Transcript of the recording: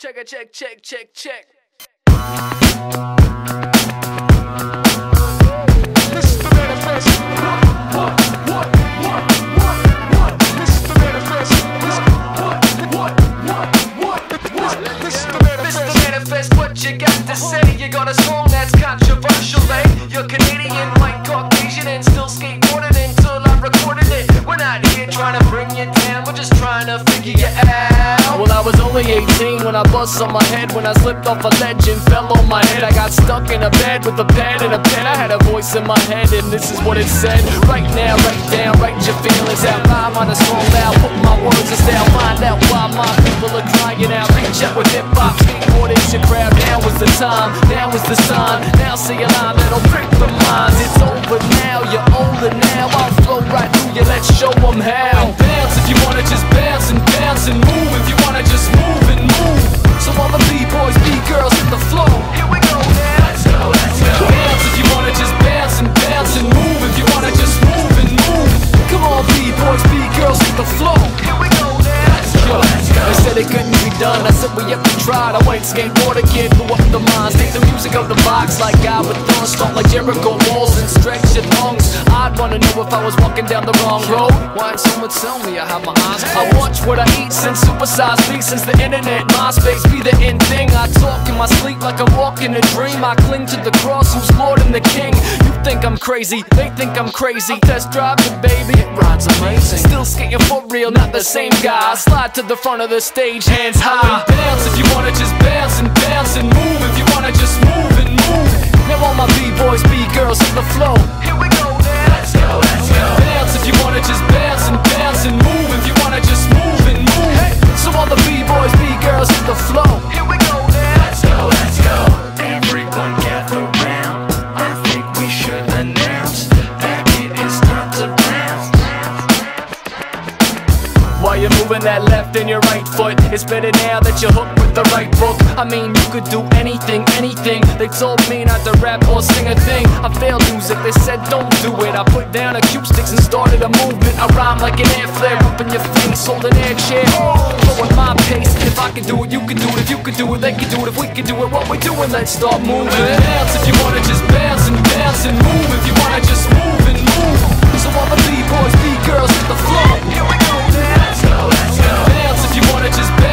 Check it, check, check, check, check. This is the manifest. What? This is the manifest. This is the manifest. What you got to say? You got a song that's controversial, eh? You're Canadian, white, Caucasian, and still skateboarding until I recorded it. We're not here trying to bring you down, we're just trying to figure you out. Well, I was only 18 when I bust on my head, when I slipped off a ledge and fell on my head. I got stuck in a bed with a pad and a pen. I had a voice in my head and this is what it said. Right now, write down, write your feelings out. Rhyme on a song now, put my words in style. Find out why my people are crying out. Reach out with hip-hop, skateboard is your crowd. Now was the time, now was the sign. Now see a line that'll break the minds. It's over now, you're older now. I'll flow right through you, let's show them how. And bounce if you wanna just bounce and bounce and move. If you wanna just move and move. So all the B-boys, B-girls hit the floor. Here we go now. Let's go, let's go. Bounce if you wanna just bounce and bounce and move. If you wanna just move and move. Come on, B-boys, B-girls hit the floor. Here we go now. Let's go, let's go. They said it couldn't be done, I said we have to try. I went skateboard again, blew up the minds. Take the music out the box like God with thorns. Stomp like Jericho walls and stretch your lungs. I'd wanna know if I was walking down the wrong road. Why'd someone tell me I have my eyes closed? I watch what I eat since supersize me. Since the internet, MySpace be the in thing. I talk in my sleep like I'm walking a dream. I cling to the cross who's Lord and the King. You think I'm crazy, they think I'm crazy. Test drive it, baby, it rides amazing. Still skating for real, not the same guy. Slide to the front of the stage, hands high. And bounce if you wanna just bounce and move. If you wanna just move and move. Now all my B-boys, B-girls hit the flow. Here we go now. Let's go, let's go. Bounce if you wanna just bounce and move. If you wanna just move and move. Hey. So all the B-boys, B-girls hit the flow. Here we go now. Let's go, let's go. Everyone gather round. I think we should announce that it is time to bounce. While you're moving that left and your right foot, it's better now that you're hooked with the right book. I mean, you could do anything, anything. They told me not to rap or sing a thing. I failed music, they said don't do it. I put down acoustics and started a movement. I rhyme like an air flare up in your face, hold an air chair. Going my pace. If I can do it, you can do it. If you can do it, they can do it. If we can do it, what we're doing, let's start moving. Bounce if you wanna just bounce and move. If you wanna just move and move. So all the B-boys, B-girls hit the floor. Here we go now. Let's go, let's go. Bounce if you wanna just bounce